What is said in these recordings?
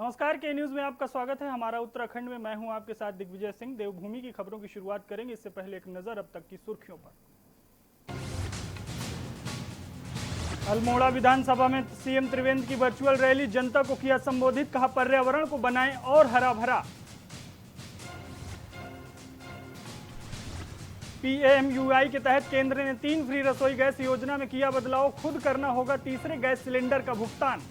नमस्कार, के न्यूज में आपका स्वागत है। हमारा उत्तराखंड में मैं हूं आपके साथ दिग्विजय सिंह। देवभूमि की खबरों की शुरुआत करेंगे। इससे पहले एक नजर अब तक की सुर्खियों पर। अल्मोड़ा विधानसभा में सीएम त्रिवेंद्र की वर्चुअल रैली, जनता को किया संबोधित, कहा पर्यावरण को बनाएं और हरा भरा। पीएमयूआई के तहत केंद्र ने 3 फ्री रसोई गैस योजना में किया बदलाव, खुद करना होगा तीसरे गैस सिलेंडर का भुगतान।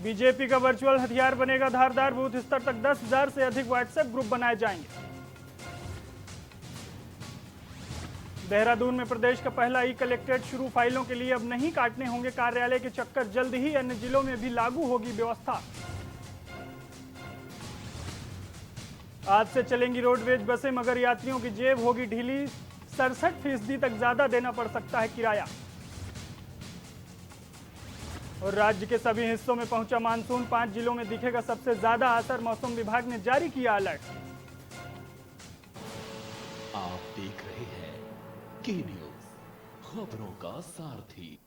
बीजेपी का वर्चुअल हथियार बनेगा धारदार, बूथ स्तर तक 10,000 से अधिक व्हाट्सएप ग्रुप बनाए जाएंगे। देहरादून में प्रदेश का पहला ई कलेक्ट्रेट शुरू, फाइलों के लिए अब नहीं काटने होंगे कार्यालय के चक्कर, जल्द ही अन्य जिलों में भी लागू होगी व्यवस्था। आज से चलेंगी रोडवेज बसें, मगर यात्रियों की जेब होगी ढीली, 67% तक ज्यादा देना पड़ सकता है किराया। और राज्य के सभी हिस्सों में पहुंचा मानसून, 5 जिलों में दिखेगा सबसे ज्यादा असर, मौसम विभाग ने जारी किया अलर्ट। आप देख रहे हैं के न्यूज, खबरों का सारथी।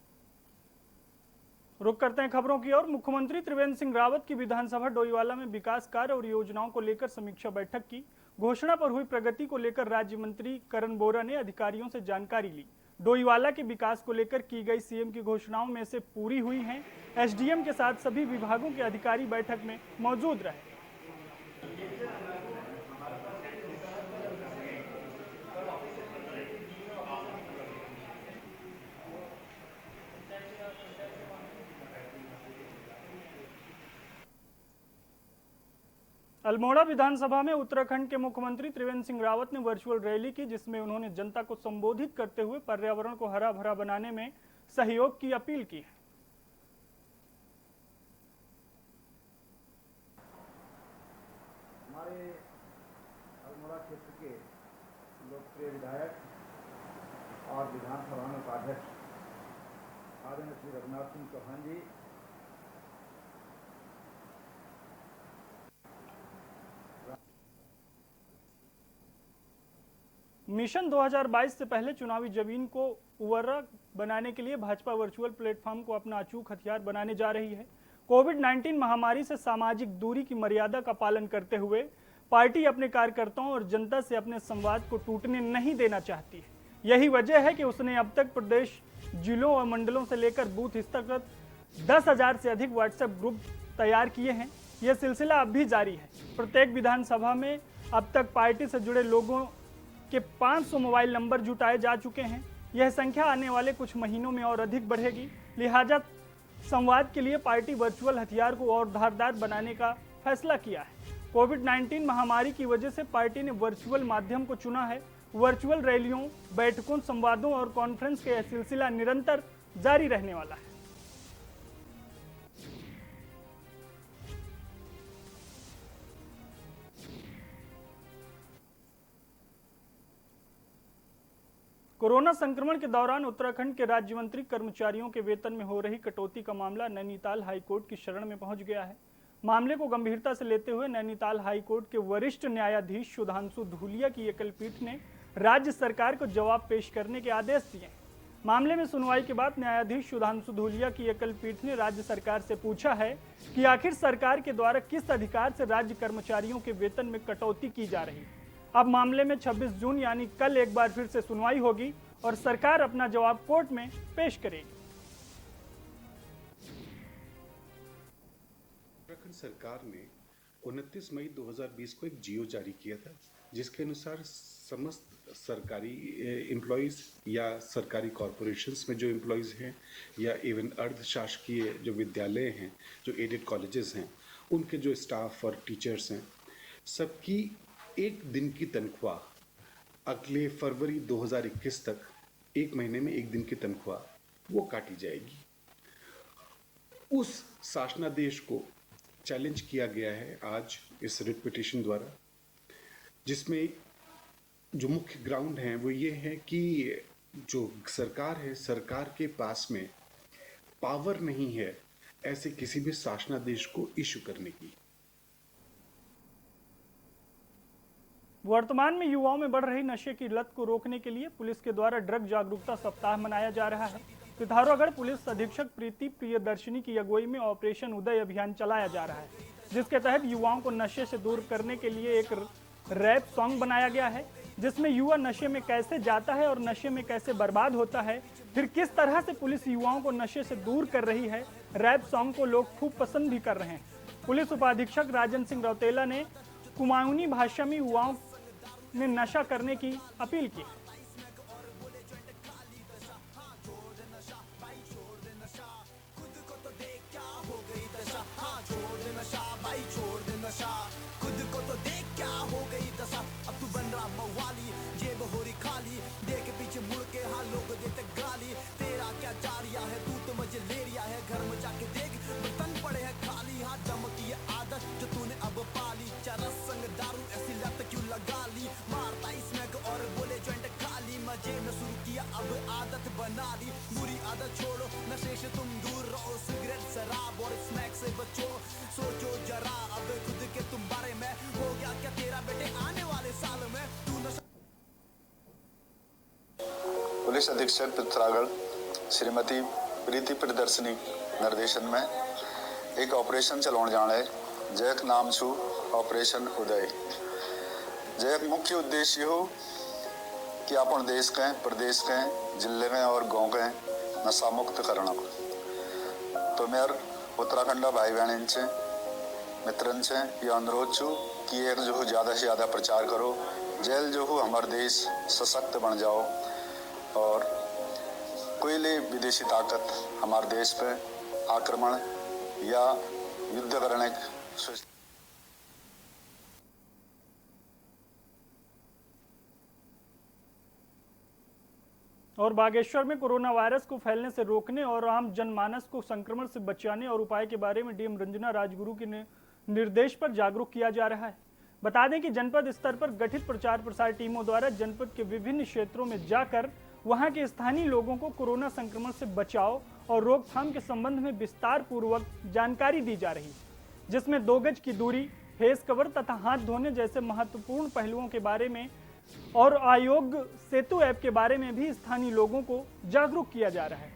रुक करते हैं खबरों की ओर। मुख्यमंत्री त्रिवेंद्र सिंह रावत की विधानसभा डोईवाला में विकास कार्य और योजनाओं को लेकर समीक्षा बैठक की। घोषणा पर हुई प्रगति को लेकर राज्य मंत्री करण बोरा ने अधिकारियों से जानकारी ली। डोईवाला के विकास को लेकर की गई सीएम की घोषणाओं में से पूरी हुई हैं। एसडीएम के साथ सभी विभागों के अधिकारी बैठक में मौजूद रहे। अल्मोड़ा विधानसभा में उत्तराखंड के मुख्यमंत्री त्रिवेंद्र सिंह रावत ने वर्चुअल रैली की, जिसमें उन्होंने जनता को संबोधित करते हुए पर्यावरण को हरा भरा बनाने में सहयोग की अपील की है। हमारे अल्मोड़ा क्षेत्र के लोकप्रिय विधायक और विधानसभा में उपाध्यक्ष आदरणीय श्री रघुनाथ सिंह चौहान जी मिशन 2022 से पहले चुनावी जमीन को उर्वरक बनाने के लिए भाजपा वर्चुअल प्लेटफॉर्म को अपना अचूक हथियार बनाने जा रही है। कोविड-19 महामारी से सामाजिक दूरी की मर्यादा का पालन करते हुए पार्टी अपने कार्यकर्ताओं और जनता से अपने संवाद को टूटने नहीं देना चाहती है। यही वजह है कि उसने अब तक प्रदेश जिलों और मंडलों से लेकर बूथ स्तर तक 10,000 से अधिक व्हाट्सएप ग्रुप तैयार किए हैं। यह सिलसिला अब भी जारी है। प्रत्येक विधानसभा में अब तक पार्टी से जुड़े लोगों के 500 मोबाइल नंबर जुटाए जा चुके हैं। यह संख्या आने वाले कुछ महीनों में और अधिक बढ़ेगी। लिहाजा संवाद के लिए पार्टी वर्चुअल हथियार को और धारदार बनाने का फैसला किया है। कोविड-19 महामारी की वजह से पार्टी ने वर्चुअल माध्यम को चुना है। वर्चुअल रैलियों, बैठकों, संवादों और कॉन्फ्रेंस का यह सिलसिला निरंतर जारी रहने वाला है। कोरोना संक्रमण के दौरान उत्तराखंड के राज्य मंत्री कर्मचारियों के वेतन में हो रही कटौती का मामला नैनीताल हाईकोर्ट की शरण में पहुंच गया है। मामले को गंभीरता से लेते हुए नैनीताल हाईकोर्ट के वरिष्ठ न्यायाधीश सुधांशु धूलिया की एकल पीठ ने राज्य सरकार को जवाब पेश करने के आदेश दिए। मामले में सुनवाई के बाद न्यायाधीश सुधांशु धूलिया की एकल पीठ ने राज्य सरकार से पूछा है कि आखिर सरकार के द्वारा किस अधिकार से राज्य कर्मचारियों के वेतन में कटौती की जा रही है। अब मामले में 26 जून यानी कल एक बार फिर से सुनवाई होगी और सरकार अपना जवाब कोर्ट में पेश करेगी। उत्तराखंड सरकार ने 29 मई 2020 को एक जियो जारी किया था, जिसके अनुसार समस्त सरकारी एम्प्लॉयज़ या सरकारी कॉरपोरेशंस में जो एम्प्लॉयज़ हैं या इवन अर्ध शासकीय जो विद्यालय हैं, जो एडेड कॉलेजेस हैं, उनके जो स्टाफ और टीचर्स हैं, सबकी एक दिन की तनख्वाह अगले फरवरी 2021 तक, एक महीने में एक दिन की तनख्वाह वो काटी जाएगी। उस शासनादेश को चैलेंज किया गया है आज इस रिट पिटीशन द्वारा, जिसमें जो मुख्य ग्राउंड हैं वो ये है कि जो सरकार है, सरकार के पास में पावर नहीं है ऐसे किसी भी शासनादेश को इशू करने की। वर्तमान में युवाओं में बढ़ रही नशे की लत को रोकने के लिए पुलिस के द्वारा ड्रग जागरूकता सप्ताह मनाया जा रहा है। पिथौरागढ़ पुलिस अधीक्षक प्रीति प्रियदर्शनी की अगुवाई में ऑपरेशन उदय अभियान चलाया जा रहा है, जिसके तहत युवाओं को नशे से दूर करने के लिए एक रैप सॉन्ग बनाया गया है, जिसमें युवा नशे में कैसे जाता है और नशे में कैसे बर्बाद होता है, फिर किस तरह से पुलिस युवाओं को नशे से दूर कर रही है। रैप सॉन्ग को लोग खूब पसंद भी कर रहे हैं। पुलिस उपाधीक्षक राजन सिंह रौतेला ने कुमाऊनी भाषा में युवाओं ने नशा करने की अपील की। खुद को तो देख क्या हो गई दशा, अब तू बन रहा मवाली, जेब हो रही खाली, देख पीछे मुड़ के हाँ लोग देते गाली, तेरा क्या जारिया है, तू तो मजे ले रिया है, घर में जाके देख बर्तन पड़े हैं खाली, हाँ दम की ये आदत जो तूने अब पाली, चरस संग दारू ऐसी लत क्यों लगा ली, मारता स्मैक और बोले जॉइंट खाली, मजे में शुरू किया अब आदत बना ली, बुरी आदत छोड़ो नशे से तुम दूर रहो, सिगरेट शराब और स्मैक से बचो, सोचो जरा अब खुद के तुम बारे में, हो गया क्या तेरा बेटे आने वाले साल में तू नशा। पुलिस अधीक्षक पिथौरागढ़ श्रीमती प्रीति प्रियदर्शनी निर्देशन में एक ऑपरेशन चलाने जाने जैक नाम छू ऑपरेशन उदय। जैक मुख्य उद्देश्य हो कि अपन देश के प्रदेश के जिले में और गांव के नशा मुक्त करना। तो मेरे उत्तराखंड भाई बहन से मित्रन से ये अनुरोध छू कि एक जो ज़्यादा से ज़्यादा प्रचार करो, जेल जो हो हमारे देश सशक्त बन जाओ और कोई ले विदेशी ताकत हमारे देश पे आक्रमण या युद्ध करने और बागेश्वर में कोरोना वायरस को फैलने से रोकने और आम जनमानस को संक्रमण से बचाने और उपाय के बारे में डीएम रंजना राजगुरु के निर्देश पर जागरूक किया जा रहा है। बता दें कि जनपद स्तर पर गठित प्रचार प्रसार टीमों द्वारा जनपद के विभिन्न क्षेत्रों में जाकर वहां के स्थानीय लोगों को कोरोना संक्रमण से बचाव और रोकथाम के संबंध में विस्तार पूर्वक जानकारी दी जा रही है, जिसमें 2 गज की दूरी, फेस कवर तथा हाथ धोने जैसे महत्वपूर्ण पहलुओं के बारे में और आयोग सेतु ऐप के बारे में भी स्थानीय लोगों को जागरूक किया जा रहा है।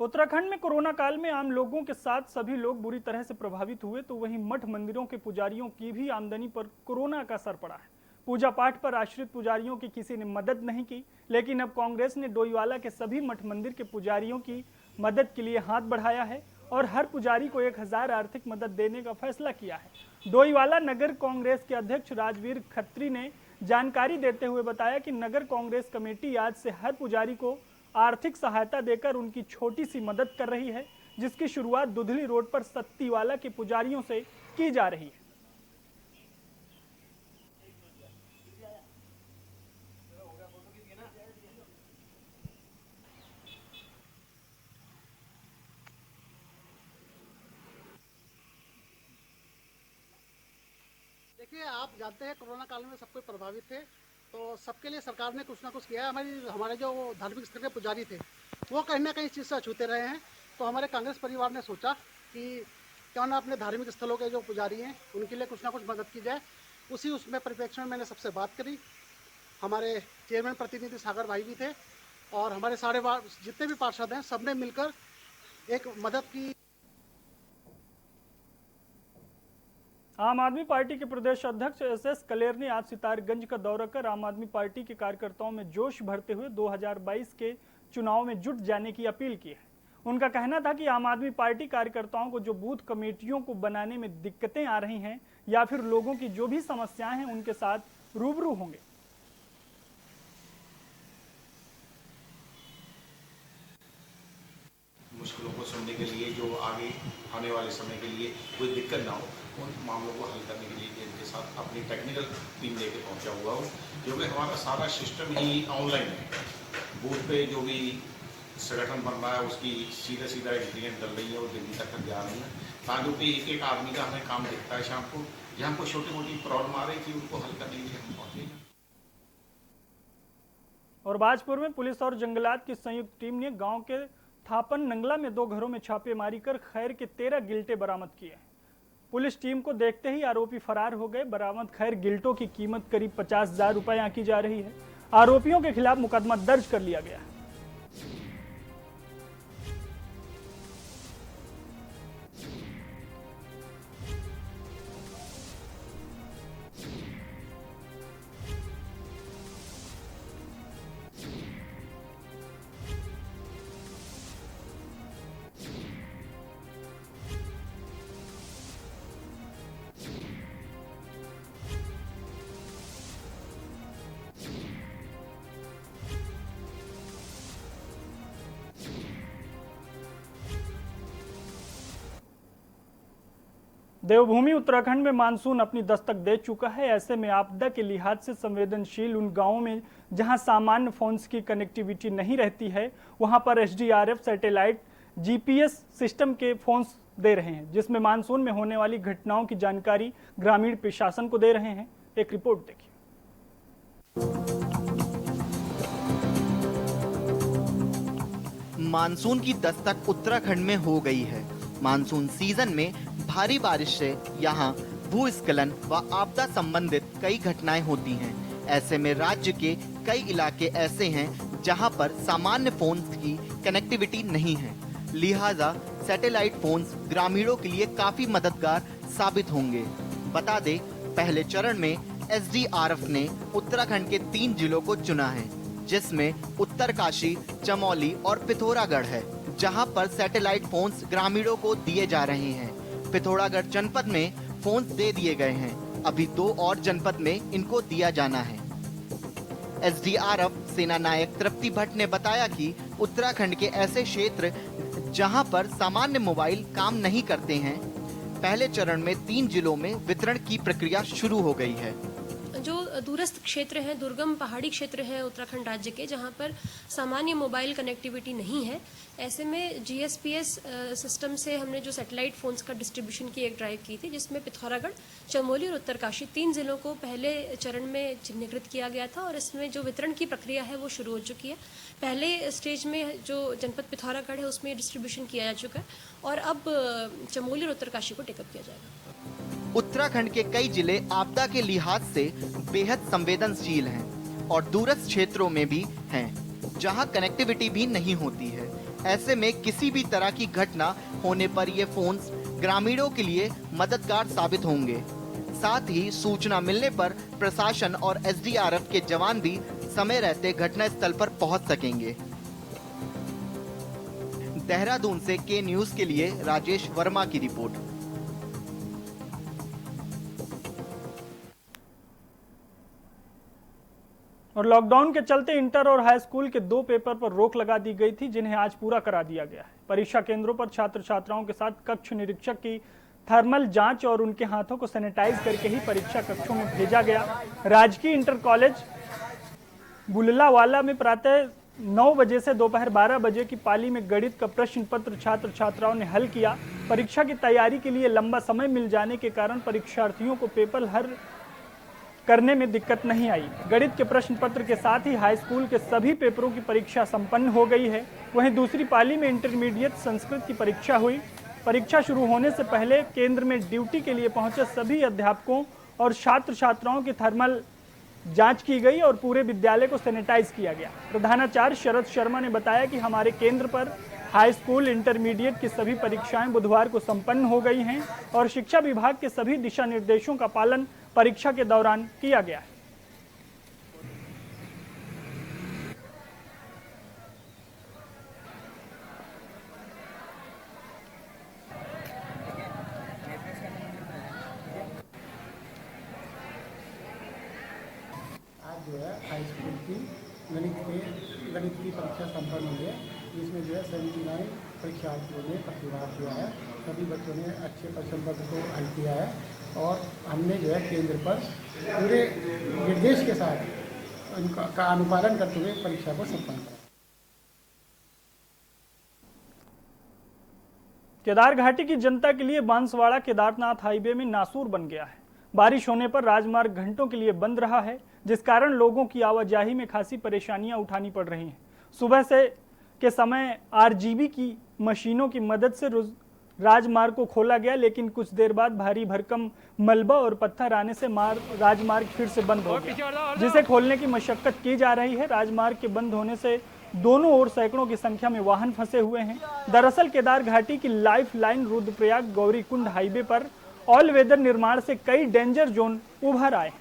उत्तराखंड में कोरोना काल में आम लोगों के साथ सभी लोग बुरी तरह से प्रभावित हुए, तो वहीं मठ मंदिरों के पुजारियों की भी आमदनी पर कोरोना का असर पड़ा है। पूजा पाठ पर आश्रित पुजारियों की किसी ने मदद नहीं की, लेकिन अब कांग्रेस ने डोईवाला के सभी मठ मंदिर के पुजारियों की मदद के लिए हाथ बढ़ाया है और हर पुजारी को 1000 आर्थिक मदद देने का फैसला किया है। डोईवाला नगर कांग्रेस के अध्यक्ष राजवीर खत्री ने जानकारी देते हुए बताया कि नगर कांग्रेस कमेटी आज से हर पुजारी को आर्थिक सहायता देकर उनकी छोटी सी मदद कर रही है, जिसकी शुरुआत दुधली रोड पर सत्तीवाला के पुजारियों से की जा रही है। देखिए, आप जानते हैं कोरोना काल में सब कोई प्रभावित थे, तो सबके लिए सरकार ने कुछ ना कुछ किया है। हमारे जो धार्मिक स्थल के पुजारी थे वो कहीं ना कहीं इस चीज़ से अछूते रहे हैं, तो हमारे कांग्रेस परिवार ने सोचा कि क्यों ना अपने धार्मिक स्थलों के जो पुजारी हैं उनके लिए कुछ ना कुछ मदद की जाए। उसमें परिप्रेक्ष्य में मैंने सबसे बात करी। हमारे चेयरमैन प्रतिनिधि सागर भाई भी थे और हमारे सारे जितने भी पार्षद हैं सब ने मिलकर एक मदद की। आम आदमी पार्टी के प्रदेश अध्यक्ष एस कलेर ने आज सितारगंज का दौरा कर आम आदमी पार्टी के कार्यकर्ताओं में जोश भरते हुए 2022 के चुनाव में जुट जाने की अपील की है। उनका कहना था कि आम आदमी पार्टी कार्यकर्ताओं को जो बूथ कमेटियों को बनाने में दिक्कतें आ रही हैं या फिर लोगों की जो भी समस्याएं हैं उनके साथ रूबरू होंगे। मुश्किलों को सुनने के लिए, जो आगे आने वाले समय के लिए कोई दिक्कत ना हो, उन मामलों को हल करने के लिए इनके साथ अपनी टेक्निकल टीम लेके पहुंचा हुआ हूँ, क्योंकि हमारा सारा सिस्टम ही ऑनलाइन है। बूथ पे जो भी संगठन बन रहा है उसकी सीधा इंग्रीडियंट डल रही है और दिल्ली तक जा रही है, ताकि पे एक आदमी का हमें काम दिखता है शाम को। जहाँ कोई छोटी मोटी प्रॉब्लम आ रही थी उनको हल करने के लिए हम पहुँचे। और बाजपुर में पुलिस और जंगलात की संयुक्त टीम ने गाँव के थापन नंगला में 2 घरों में छापेमारी कर खैर के 13 गिल्टे बरामद किए हैं। पुलिस टीम को देखते ही आरोपी फरार हो गए। बरामद खैर गिल्टों की कीमत करीब 50,000 रुपए आंकी जा रही है। आरोपियों के खिलाफ मुकदमा दर्ज कर लिया गया है। देवभूमि उत्तराखंड में मानसून अपनी दस्तक दे चुका है। ऐसे में आपदा के लिहाज से संवेदनशील उन गांवों में जहां सामान्य फोन्स की कनेक्टिविटी नहीं रहती है, वहां पर एसडीआरएफ सैटेलाइट जीपीएस सिस्टम के फोन्स दे रहे हैं, जिसमें मानसून में होने वाली घटनाओं की जानकारी ग्रामीण प्रशासन को दे रहे हैं। एक रिपोर्ट देखिए। मानसून की दस्तक उत्तराखंड में हो गई है। मानसून सीजन में भारी बारिश से यहाँ भूस्खलन व आपदा संबंधित कई घटनाएं होती हैं। ऐसे में राज्य के कई इलाके ऐसे हैं जहां पर सामान्य फोन की कनेक्टिविटी नहीं है, लिहाजा सैटेलाइट फोन्स ग्रामीणों के लिए काफी मददगार साबित होंगे। बता दें, पहले चरण में एसडीआरएफ ने उत्तराखंड के 3 जिलों को चुना है, जिसमें उत्तरकाशी, चमोली और पिथौरागढ़ है, जहां पर सैटेलाइट फोन्स ग्रामीणों को दिए जा रहे हैं। पिथौरागढ़ जनपद में फोन्स दे दिए गए हैं, अभी 2 और जनपद में इनको दिया जाना है। एसडीआरएफ सेना नायक तृप्ति भट्ट ने बताया कि उत्तराखंड के ऐसे क्षेत्र जहां पर सामान्य मोबाइल काम नहीं करते हैं, पहले चरण में 3 जिलों में वितरण की प्रक्रिया शुरू हो गई है। जो दूरस्थ क्षेत्र हैं, दुर्गम पहाड़ी क्षेत्र हैं उत्तराखंड राज्य के, जहां पर सामान्य मोबाइल कनेक्टिविटी नहीं है, ऐसे में जीएसपीएस सिस्टम से हमने जो सैटेलाइट फोन्स का डिस्ट्रीब्यूशन की एक ड्राइव की थी, जिसमें पिथौरागढ़, चमोली और उत्तरकाशी 3 जिलों को पहले चरण में चिन्हीकृत किया गया था और इसमें जो वितरण की प्रक्रिया है वो शुरू हो चुकी है। पहले स्टेज में जो जनपद पिथौरागढ़ है उसमें डिस्ट्रीब्यूशन किया जा चुका है और अब चमोली और उत्तरकाशी को टेकअप किया जाएगा। उत्तराखंड के कई जिले आपदा के लिहाज से बेहद संवेदनशील हैं और दूरस्थ क्षेत्रों में भी हैं, जहां कनेक्टिविटी भी नहीं होती है। ऐसे में किसी भी तरह की घटना होने पर ये फोन्स ग्रामीणों के लिए मददगार साबित होंगे। साथ ही सूचना मिलने पर प्रशासन और एसडीआरएफ के जवान भी समय रहते घटना स्थल पर पहुंच सकेंगे। देहरादून से के न्यूज के लिए राजेश वर्मा की रिपोर्ट। और लॉकडाउन के चलते इंटर और हाई स्कूल के 2 पेपर पर रोक लगा दी गई थी, जिन्हें आज पूरा करा दिया गया है। परीक्षा केंद्रों पर छात्र छात्राओं के साथ कक्ष निरीक्षक की थर्मल जांच और उनके हाथों को सैनिटाइज करके ही परीक्षा कक्षों में भेजा गया। राजकीय इंटर कॉलेज बुललावाला में प्रातः 9 बजे से दोपहर 12 बजे की पाली में गणित का प्रश्न पत्र छात्र छात्राओं ने हल किया। परीक्षा की तैयारी के लिए लंबा समय मिल जाने के कारण परीक्षार्थियों को पेपर हल करने में दिक्कत नहीं आई। गणित के प्रश्न पत्र के साथ ही हाई स्कूल के सभी पेपरों की परीक्षा संपन्न हो गई है। वहीं दूसरी पाली में इंटरमीडिएट संस्कृत की परीक्षा हुई। परीक्षा शुरू होने से पहले केंद्र में ड्यूटी के लिए पहुंचे सभी अध्यापकों और छात्र छात्राओं की थर्मल जांच की गई और पूरे विद्यालय को सैनिटाइज किया गया। प्रधानाचार्य शरद शर्मा ने बताया कि हमारे केंद्र पर हाई स्कूल इंटरमीडिएट की सभी परीक्षाएं बुधवार को संपन्न हो गई हैं और शिक्षा विभाग के सभी दिशा निर्देशों का पालन परीक्षा के दौरान किया गया है। आज जो है हाई स्कूल की गणित की परीक्षा संपन्न हुई है, जिसमें जो है 79 परीक्षार्थियों ने प्रतिभाग किया है। सभी बच्चों ने अच्छे प्रश्न पत्र को हल किया है और हमने जो है केंद्र पर पूरे निर्देश के साथ उनका अनुपालन करते हुए परीक्षा को संपन्न किया। केदार घाटी की जनता के लिए बांसवाड़ा केदारनाथ हाईवे में नासूर बन गया है। बारिश होने पर राजमार्ग घंटों के लिए बंद रहा है, जिस कारण लोगों की आवाजाही में खासी परेशानियां उठानी पड़ रही हैं। सुबह से के समय आरजीबी की मशीनों की मदद से राजमार्ग को खोला गया, लेकिन कुछ देर बाद भारी भरकम मलबा और पत्थर आने से राजमार्ग फिर से बंद हो गया, जिसे खोलने की मशक्कत की जा रही है। राजमार्ग के बंद होने से दोनों ओर सैकड़ों की संख्या में वाहन फंसे हुए हैं। दरअसल केदार घाटी की life line Rudraprayag Gaurikund highway पर ऑल वेदर निर्माण से कई डेंजर जोन उभर आए हैं।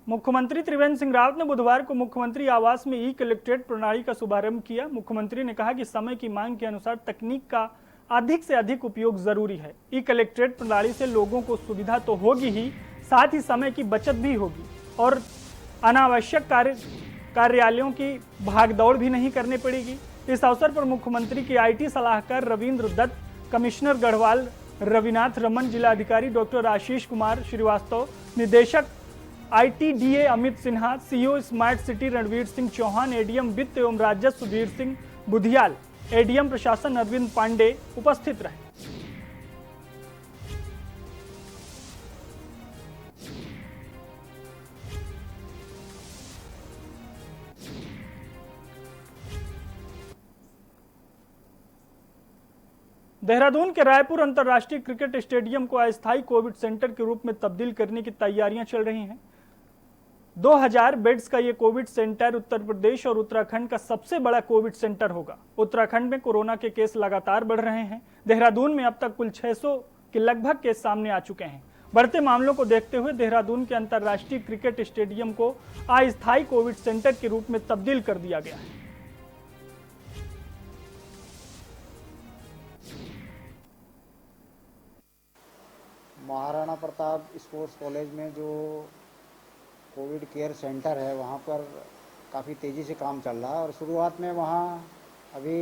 मुख्यमंत्री त्रिवेंद्र सिंह रावत ने बुधवार को मुख्यमंत्री आवास में ई कलेक्ट्रेट प्रणाली का शुभारंभ किया। मुख्यमंत्री ने कहा कि समय की मांग के अनुसार तकनीक का अधिक से अधिक उपयोग जरूरी है। ई कलेक्ट्रेट प्रणाली से लोगों को सुविधा तो होगी ही, साथ ही समय की बचत भी होगी और अनावश्यक कार्यालयों की भागदौड़ भी नहीं करनी पड़ेगी। इस अवसर पर मुख्यमंत्री के IT सलाहकार रविंद्र दत्त, कमिश्नर गढ़वाल रविनाथ रमन, जिलाधिकारी डॉक्टर आशीष कुमार श्रीवास्तव, निदेशक ITDA Amit Sinha, CEO smart city Ranvir Singh Chauhan, ADM वित्त एवं राजस्व सुधीर सिंह बुधियाल, ADM प्रशासन अरविंद पांडे उपस्थित रहे। देहरादून के रायपुर अंतर्राष्ट्रीय क्रिकेट स्टेडियम को अस्थायी कोविड सेंटर के रूप में तब्दील करने की तैयारियां चल रही हैं। 2000 बेड्स का ये कोविड सेंटर उत्तर प्रदेश और उत्तराखंड का सबसे बड़ा कोविड सेंटर होगा। उत्तराखंड में कोरोना के केस लगातार बढ़ रहे हैं। देहरादून में अब तक कुल 600 के लगभग केस सामने आ चुके हैं। बढ़ते मामलों को देखते हुए देहरादून के अंतर्राष्ट्रीय क्रिकेट स्टेडियम को अस्थायी कोविड सेंटर के रूप में तब्दील कर दिया गया है। महाराणा प्रताप स्पोर्ट्स कॉलेज में जो कोविड केयर सेंटर है वहाँ पर काफ़ी तेज़ी से काम चल रहा है और शुरुआत में वहाँ अभी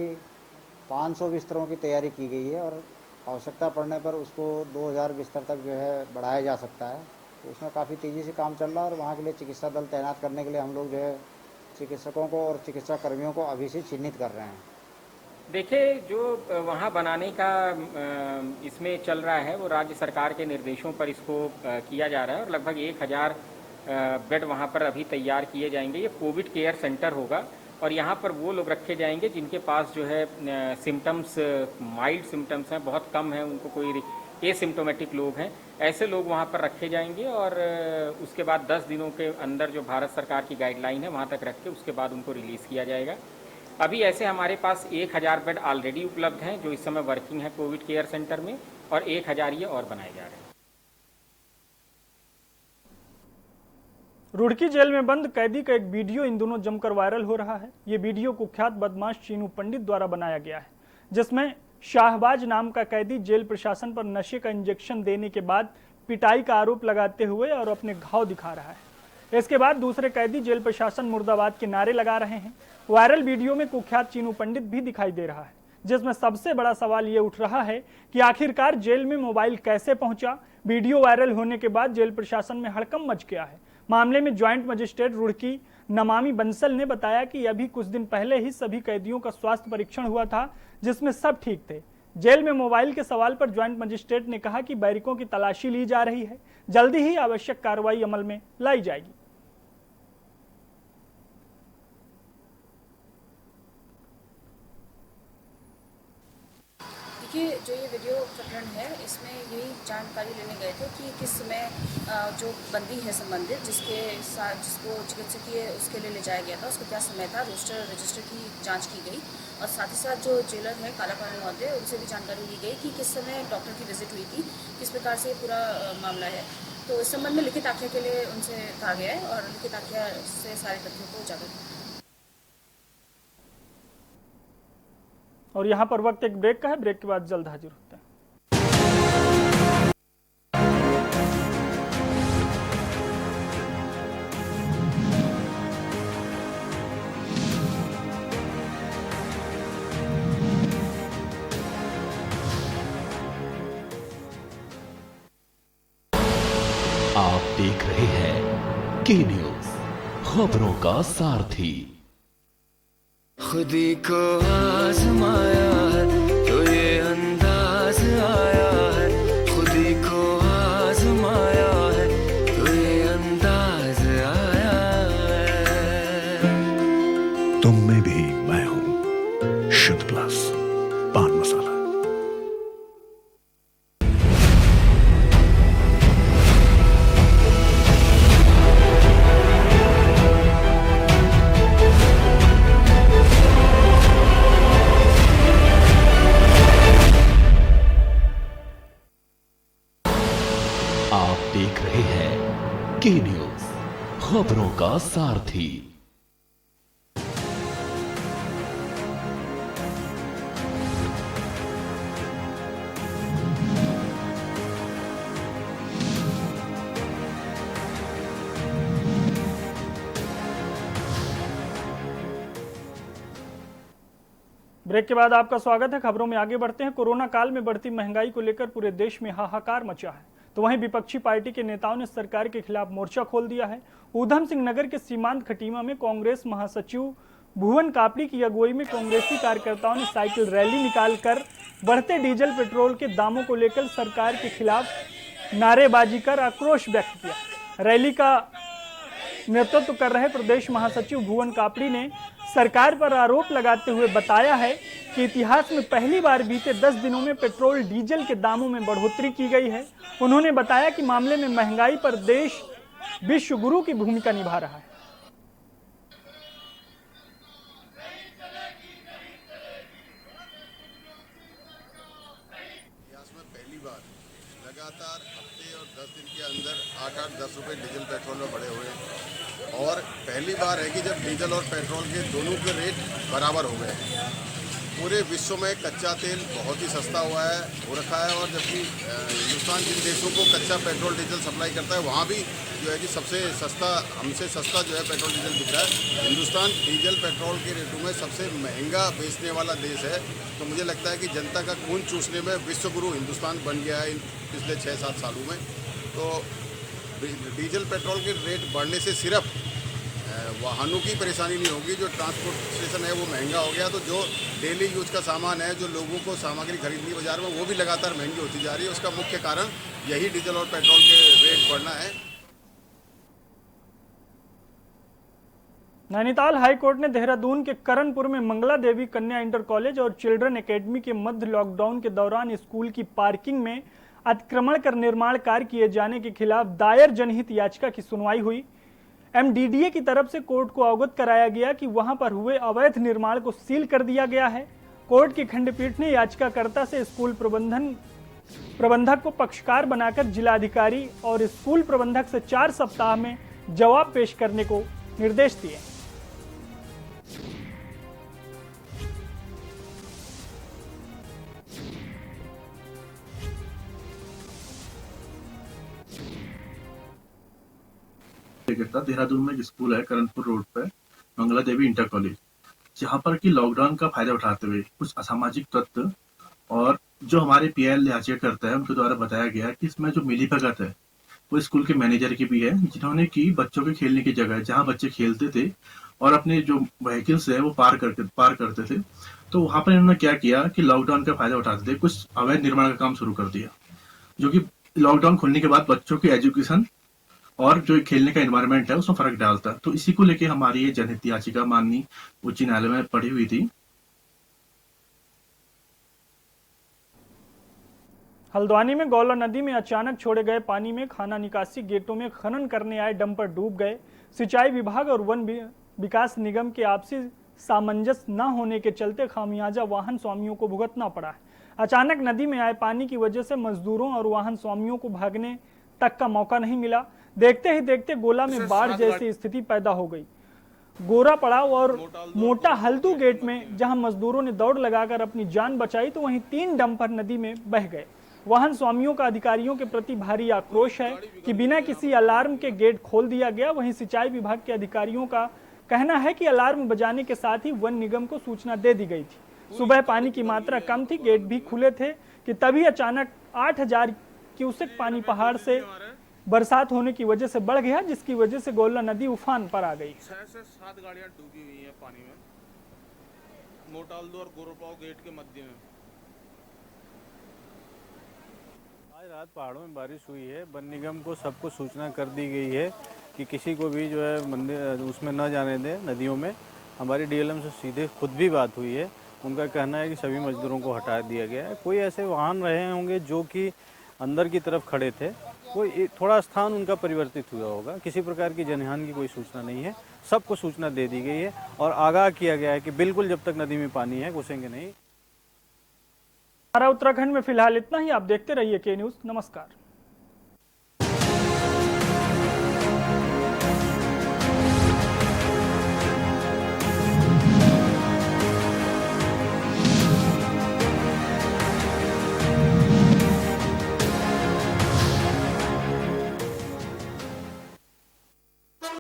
500 बिस्तरों की तैयारी की गई है और आवश्यकता पड़ने पर उसको 2000 बिस्तर तक जो है बढ़ाया जा सकता है। तो उसमें काफ़ी तेज़ी से काम चल रहा है और वहाँ के लिए चिकित्सा दल तैनात करने के लिए हम लोग जो है चिकित्सकों को और चिकित्सा कर्मियों को अभी से चिन्हित कर रहे हैं। देखिए, जो वहाँ बनाने का इसमें चल रहा है वो राज्य सरकार के निर्देशों पर इसको किया जा रहा है और लगभग 1000 बेड वहाँ पर अभी तैयार किए जाएंगे। ये कोविड केयर सेंटर होगा और यहाँ पर वो लोग रखे जाएंगे जिनके पास जो है सिम्टम्स, माइल्ड सिम्टम्स हैं, बहुत कम हैं, उनको कोई एसिम्टोमेटिक लोग हैं, ऐसे लोग वहाँ पर रखे जाएंगे और उसके बाद 10 दिनों के अंदर जो भारत सरकार की गाइडलाइन है वहाँ तक रख के उसके बाद उनको रिलीज़ किया जाएगा। अभी ऐसे हमारे पास 1000 बेड ऑलरेडी उपलब्ध हैं जो इस समय वर्किंग है कोविड केयर सेंटर में और 1000 ये और बनाए जा रहे हैं। रुड़की जेल में बंद कैदी का एक वीडियो इन दिनों जमकर वायरल हो रहा है। ये वीडियो कुख्यात बदमाश चीनू पंडित द्वारा बनाया गया है, जिसमें शाहबाज नाम का कैदी जेल प्रशासन पर नशे का इंजेक्शन देने के बाद पिटाई का आरोप लगाते हुए और अपने घाव दिखा रहा है। इसके बाद दूसरे कैदी जेल प्रशासन मुर्दाबाद के नारे लगा रहे हैं। वायरल वीडियो में कुख्यात चीनू पंडित भी दिखाई दे रहा है, जिसमें सबसे बड़ा सवाल ये उठ रहा है कि आखिरकार जेल में मोबाइल कैसे पहुंचा। वीडियो वायरल होने के बाद जेल प्रशासन में हड़कंप मच गया है। मामले में ज्वाइंट मजिस्ट्रेट रुड़की नमामि बंसल ने बताया कि अभी कुछ दिन पहले ही सभी कैदियों का स्वास्थ्य परीक्षण हुआ था, जिसमें सब ठीक थे। जेल में मोबाइल के सवाल पर ज्वाइंट मजिस्ट्रेट ने कहा कि बैरिकों की तलाशी ली जा रही है, जल्दी ही आवश्यक कार्रवाई अमल में लाई जाएगी। देखिए, जो ये वीडियो प्रकरण है इसमें यही जानकारी लेने गए थे कि किस समय जो बंदी है संबंधित जिसके साथ जिसको चिकित्सकीय उसके लिए ले जाया गया था उसको क्या समय था, रोस्टर रजिस्टर की जांच की गई और साथ ही साथ जो जेलर है कालापानी महोदय उनसे भी जानकारी ली गई कि किस समय डॉक्टर की विजिट हुई थी, किस प्रकार से पूरा मामला है। तो इस संबंध में लिखित आख्या के लिए उनसे कहा गया है और लिखित आख्या से सारे तथ्यों को उजागर। और यहाँ पर वक्त एक ब्रेक का है, ब्रेक के बाद जल्द हाजिर होते हैं। आप देख रहे की न्यूज, खबरों का सारथी। खुदी को आजमाया है तो ये अंदाज आया है, खुदी को आजमाया है तो ये अंदाज आया है। तुम में भी मैं हूं, शुद्ध प्लस पान मसाला। आप देख रहे हैं की न्यूज, खबरों का सारथी। ब्रेक के बाद आपका स्वागत है। खबरों में आगे बढ़ते हैं। कोरोना काल में बढ़ती महंगाई को लेकर पूरे देश में हाहाकार मचा है, तो वहीं विपक्षी पार्टी के नेताओं ने सरकार के खिलाफ मोर्चा खोल दिया है। ऊधम सिंह नगर के सीमांत खटीमा में कांग्रेस महासचिव भुवन कापड़ी की अगुवाई में कांग्रेसी कार्यकर्ताओं ने साइकिल रैली निकालकर बढ़ते डीजल पेट्रोल के दामों को लेकर सरकार के खिलाफ नारेबाजी कर आक्रोश व्यक्त किया। रैली का नेतृत्व कर रहे प्रदेश महासचिव भुवन कापड़ी ने सरकार पर आरोप लगाते हुए बताया है कि इतिहास में पहली बार बीते 10 दिनों में पेट्रोल डीजल के दामों में बढ़ोतरी की गई है। उन्होंने बताया कि मामले में महंगाई पर देश विश्व गुरु की भूमिका निभा रहा है। इतिहास में पहली बार लगातार हफ्ते और 10 दिन के अंदर 8-10 रुपए डीजल पेट्रोल में बढ़े हुए हैं, और पहली बार है कि जब डीजल और पेट्रोल के दोनों के रेट बराबर हो गए हैं। पूरे विश्व में कच्चा तेल बहुत ही सस्ता हुआ है हो रखा है, और जबकि हिंदुस्तान जिन देशों को कच्चा पेट्रोल डीजल सप्लाई करता है वहाँ भी जो है कि सबसे सस्ता, हमसे सस्ता जो है पेट्रोल डीजल बिक रहा है। हिंदुस्तान डीजल पेट्रोल के रेटों में सबसे महंगा बेचने वाला देश है। तो मुझे लगता है कि जनता का खून चूसने में विश्व गुरु हिंदुस्तान बन गया है इन पिछले 6-7 सालों में। तो डीजल पेट्रोल के रेट बढ़ने से सिर्फ वाहनों की परेशानी नहीं होगी, जो ट्रांसपोर्टेशन है वो महंगा हो गया, तो जो डेली यूज का सामान है, जो लोगों को सामग्री खरीदनी बाजार में, वो भी लगातार महंगी होती जा रही है। उसका मुख्य कारण यही डीजल और पेट्रोल के रेट बढ़ना है। नैनीताल हाईकोर्ट ने देहरादून के करणपुर में मंगला देवी कन्या इंटर कॉलेज और चिल्ड्रन एकेडमी के मध्य लॉकडाउन के दौरान स्कूल की पार्किंग में अतिक्रमण कर निर्माण कार्य किए जाने के खिलाफ दायर जनहित याचिका की सुनवाई हुई। एमडीडीए की तरफ से कोर्ट को अवगत कराया गया कि वहां पर हुए अवैध निर्माण को सील कर दिया गया है। कोर्ट की खंडपीठ ने याचिकाकर्ता से स्कूल प्रबंधक को पक्षकार बनाकर जिलाधिकारी और स्कूल प्रबंधक से 4 सप्ताह में जवाब पेश करने को निर्देश दिए। देहरादून में एक स्कूल है करणपुर रोड पर मंगला देवी इंटर कॉलेज, जहां पर कि लॉकडाउन का फायदा उठाते हुए कुछ असामाजिक तत्व और जो हमारे पीएल याचिकाकर्ता है उनके द्वारा बताया गया कि इसमें जो मिलीभगत है वो स्कूल के मैनेजर की भी है, जिन्होंने की बच्चों के खेलने की जगह जहां बच्चे खेलते थे और अपने जो व्हीकल्स है वो पार करते थे, तो वहां पर इन्होंने क्या किया कि लॉकडाउन का फायदा उठाते थे कुछ अवैध निर्माण का काम शुरू कर दिया, जो कि लॉकडाउन खुलने के बाद बच्चों की एजुकेशन और जो खेलने का एनवायरनमेंट है उसमें फर्क डालता। तो इसी को लेके हमारी ये जनहित याचिका माननीय उच्च न्यायालय में पड़ी हुई थी। हल्द्वानी में गौला नदी में अचानक छोड़े गए पानी में खाना निकासी गेटों में खनन करने आए डंपर डूब गए। सिंचाई विभाग और वन विकास निगम के आपसी सामंजस्य न होने के चलते खामियाजा वाहन स्वामियों को भुगतना पड़ा है। अचानक नदी में आए पानी की वजह से मजदूरों और वाहन स्वामियों को भागने तक का मौका नहीं मिला। देखते ही देखते गोला में बाढ़ जैसी स्थिति पैदा हो गई। गोरा पड़ाव और मोटा हल्दू गेट में जहां मजदूरों ने दौड़ लगाकर अपनी जान बचाई, तो वहीं 3 डंपर नदी में बह गए। वाहन स्वामियों का अधिकारियों के प्रति भारी आक्रोश है कि बिना किसी अलार्म के गेट खोल दिया गया। वहीं सिंचाई विभाग के अधिकारियों का कहना है कि अलार्म बजाने के साथ ही वन निगम को सूचना दे दी गई थी। सुबह पानी की मात्रा कम थी, गेट भी खुले थे कि तभी अचानक 8000 क्यूसेक पानी पहाड़ से बरसात होने की वजह से बढ़ गया, जिसकी वजह से गोलना नदी उफान पर आ गई। 6 से 7 गाड़ियां डूबी हुई हैं पानी में, मोटालदो और गोरपाव गेट के मध्य में। आज रात पहाड़ों में बारिश हुई है। वन निगम को सबको सूचना कर दी गई है कि किसी को भी जो है मंदिर उसमें न जाने दें, नदियों में। हमारी डीएलएम से सीधे खुद भी बात हुई है, उनका कहना है कि सभी मजदूरों को हटा दिया गया है। कोई ऐसे वाहन रहे होंगे जो कि अंदर की तरफ खड़े थे, कोई थोड़ा स्थान उनका परिवर्तित हुआ होगा। किसी प्रकार की जनहानि की कोई सूचना नहीं है, सबको सूचना दे दी गई है और आगाह किया गया है कि बिल्कुल जब तक नदी में पानी है घुसेंगे नहीं। हमारा उत्तराखंड में फिलहाल इतना ही। आप देखते रहिए के न्यूज़। नमस्कार।